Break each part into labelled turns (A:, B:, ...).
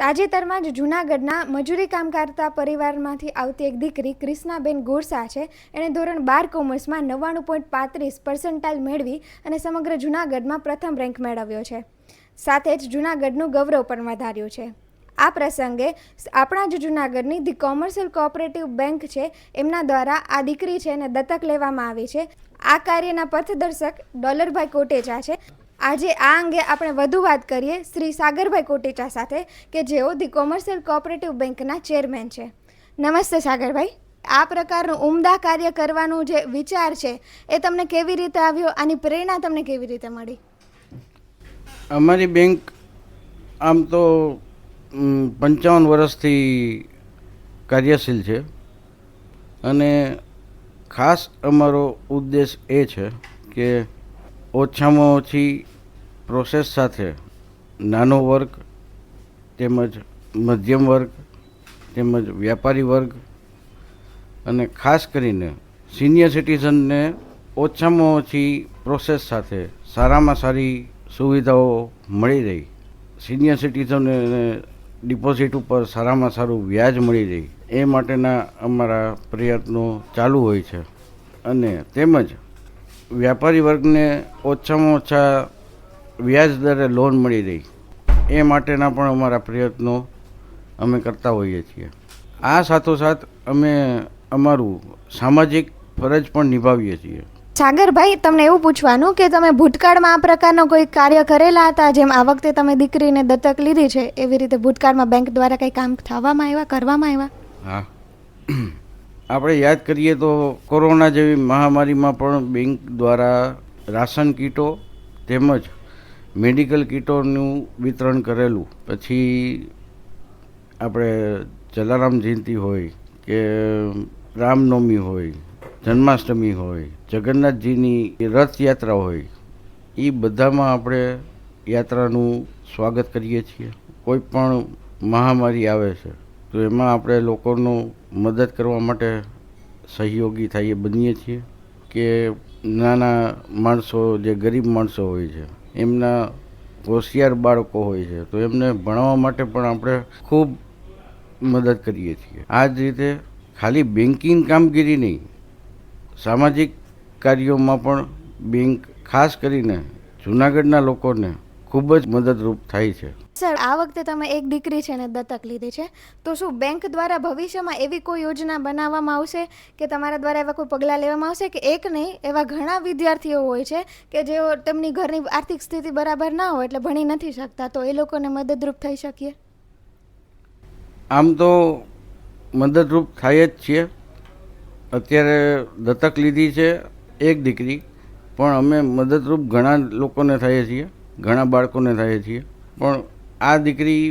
A: તાજેતરમાં જ જૂનાગઢના મજૂરી કામ કરતા પરિવારમાંથી આવતી એક દીકરી ક્રિષ્નાબેન ગોરસા છે. એણે ધોરણ 12 કોમર્સમાં 99.35% મેળવી અને સમગ્ર જૂનાગઢમાં પ્રથમ રેન્ક મેળવ્યો છે. સાથે જ જૂનાગઢનું ગૌરવ પણ વધાર્યું છે. આ પ્રસંગે આપણા જ જૂનાગઢની ધી કોમર્શિયલ કોઓપરેટિવ બેંક છે એમના દ્વારા આ દીકરી છે એને દત્તક લેવામાં આવી છે. આ કાર્યના પથદર્શક ડોલરભાઈ કોટેચા છે. આજે આ અંગે આપણે વધુ વાત કરીએ શ્રી સાગરભાઈ કોટેચા સાથે કે જેઓ ધી કોમર્શિયલ કોઓપરેટિવ બેંકના ચેરમેન છે. નમસ્તે સાગરભાઈ. આ પ્રકારનું ઉમદા કાર્ય કરવાનું જે વિચાર છે એ તમને કેવી રીતે આવ્યો, આની પ્રેરણા તમને કેવી રીતે મળી?
B: અમારી બેંક આમ તો 55 વર્ષથી કાર્યશીલ છે અને ખાસ અમારો ઉદ્દેશ એ છે કે ઓછામાં ઓછી પ્રોસેસ સાથે નાનો વર્ગ તેમજ મધ્યમ વર્ગ તેમજ વ્યાપારી વર્ગ અને ખાસ કરીને સિનિયર સિટીઝનને ઓછામાં ઓછી પ્રોસેસ સાથે સારામાં સારી સુવિધાઓ મળી રહી, સિનિયર સિટીઝનને ડિપોઝિટ ઉપર સારામાં સારું વ્યાજ મળી રહે એ માટેના અમારા પ્રયત્નો ચાલુ હોય છે. અને તેમજ વ્યાપારી વર્ગને ઓછામાં ઓછા વ્યાજ દરે લોન મળી રહી એ માટેના પણ અમારા પ્રયત્નો અમે કરતા હોઈએ છીએ. આ સાથોસાથ અમે અમારું સામાજિક ફરજ પણ નિભાવીએ છીએ.
A: સાગરભાઈ, તમને એવું પૂછવાનું કે તમે ભૂતકાળમાં આ પ્રકારનો કોઈ કાર્ય કરેલા હતા, જેમ આ વખતે તમે દીકરીને દત્તક લીધી છે એવી રીતે ભૂતકાળમાં બેંક દ્વારા કંઈ કામ થવામાં આવ્યા, કરવામાં આવ્યા?
B: હા, આપણે યાદ કરીએ તો કોરોના જેવી મહામારીમાં પણ બેંક દ્વારા રાશન કીટો તેમજ મેડિકલ કીટોનું વિતરણ કરેલું. પછી આપણે જલારામ જયંતિ હોય કે રામનવમી હોય, જન્માષ્ટમી હોય, જગન્નાથજીની રથયાત્રા હોય, એ બધામાં આપણે યાત્રાનું સ્વાગત કરીએ છીએ. કોઈ પણ મહામારી આવે છે તો એમાં આપણે લોકોનો મદદ કરવા માટે સહયોગી થઈએ બનીએ છીએ. કે નાના માણસો જે ગરીબ માણસો હોય છે એમના હોશિયાર બાળકો હોય છે તો એમને ભણાવવા માટે પણ આપણે ખૂબ મદદ કરીએ છીએ. આ જ રીતે ખાલી બેન્કિંગ કામગીરી નહીં, સામાજિક કાર્યોમાં પણ બેંક ખાસ કરીને જૂનાગઢના લોકોને ખૂબ જ મદદરૂપ થાય છે.
A: સર, આ વખતે તમે એક દીકરી છે ને દત્તક લીધી છે, તો શું બેંક દ્વારા ભવિષ્યમાં એવી કોઈ યોજના બનાવવામાં આવશે કે તમારા દ્વારા એવા કોઈ પગલાં લેવામાં આવશે કે એક નહીં એવા ઘણા વિદ્યાર્થીઓ હોય છે કે જેઓ તેમની ઘરની આર્થિક સ્થિતિ બરાબર ના હોય એટલે ભણી નથી શકતા, તો એ લોકોને મદદરૂપ થઈ શકીએ?
B: આમ તો મદદરૂપ થાય જ છીએ. અત્યારે દત્તક લીધી છે એક દીકરી, પણ અમે મદદરૂપ ઘણા લોકોને થઈએ છીએ, ઘણા બાળકોને થઈએ છીએ. પણ આ દીકરી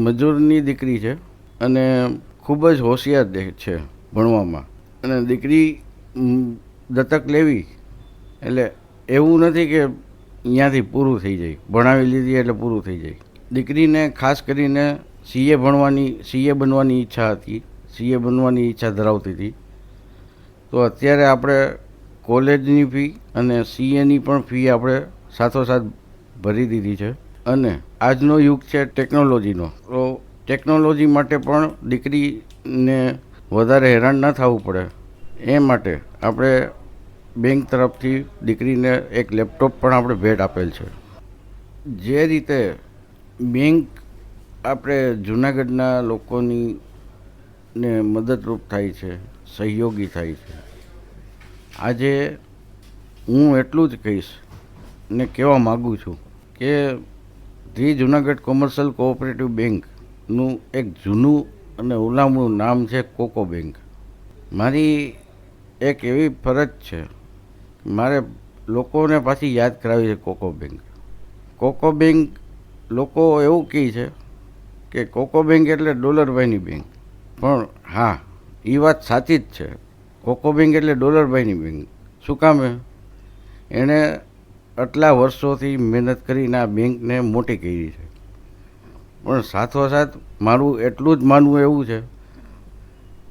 B: મજૂરની દીકરી છે અને ખૂબ જ હોશિયાર છે ભણવામાં. અને દીકરી દત્તક લેવી એટલે એવું નથી કે અહીંયાથી પૂરું થઈ જાય, ભણાવી લીધી એટલે પૂરું થઈ જાય. દીકરીને ખાસ કરીને સીએ બનવાની ઈચ્છા હતી, સીએ બનવાની ઈચ્છા ધરાવતી હતી. તો અત્યારે આપણે કોલેજની ફી અને સીએની પણ ફી આપણે સાથોસાથ ભરી દીધી છે. અને આજનો યુગ છે ટેકનોલોજીનો, તો ટેકનોલોજી માટે પણ દીકરીને વધારે હેરાન ન થવું પડે એ માટે આપણે બેંક તરફથી દીકરીને એક લેપટોપ પણ આપણે ભેટ આપેલ છે. જે રીતે બેંક આપણે જૂનાગઢના લોકોની ને મદદરૂપ થાય છે, સહયોગી થાય છે, આજે હું એટલું જ કહીશ ને કહેવા માગું છું કે ધી જૂનાગઢ કોમર્શિયલ કોઓપરેટિવ બેંકનું એક જૂનું અને ઉલામણું નામ છે કોકો બેંક. મારી એક એવી ફરજ છે, મારે લોકોને પાછી યાદ કરાવી છે કોકો બેંક. કોકો બેંક લોકો એવું કહે છે કે કોકો બેંક એટલે ડોલરભાઈની બેંક, પણ હા, એ વાત સાચી જ છે. કોકો બેંક એટલે ડોલરભાઈની બેંક. શું કામ? એણે આટલા વર્ષોથી મહેનત કરીને આ બેંકને મોટી કરી છે. પણ સાથોસાથ મારું એટલું જ માનવું એવું છે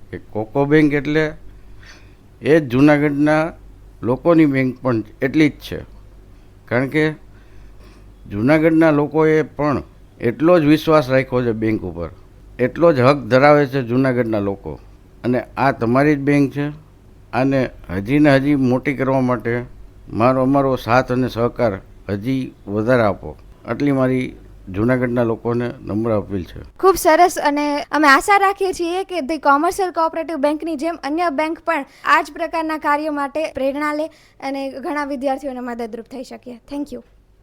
B: કે કોકો બેંક એટલે એ જ જૂનાગઢના લોકોની બેંક પણ એટલી જ છે. કારણ કે જૂનાગઢના લોકોએ પણ એટલો જ વિશ્વાસ રાખ્યો છે બેંક ઉપર, એટલો જ હક ધરાવે છે જૂનાગઢના લોકો. અને આ તમારી જ બેંક છે. આને હજી ને હજી મોટી કરવા માટે અમારો સાથ અને સહકાર હજી વધારે આપો, આટલી મારી જૂનાગઢના લોકોને નમ્ર અપીલ છે.
A: ખૂબ સરસ. અને અમે આશા રાખીએ છીએ કે ધી કોમર્શિયલ કોઓપરેટિવ બેંકની જેમ અન્ય બેંક પણ આ જ પ્રકારના કાર્યો માટે પ્રેરણા લે અને ઘણા વિદ્યાર્થીઓને મદદરૂપ થઈ શકે. Thank you.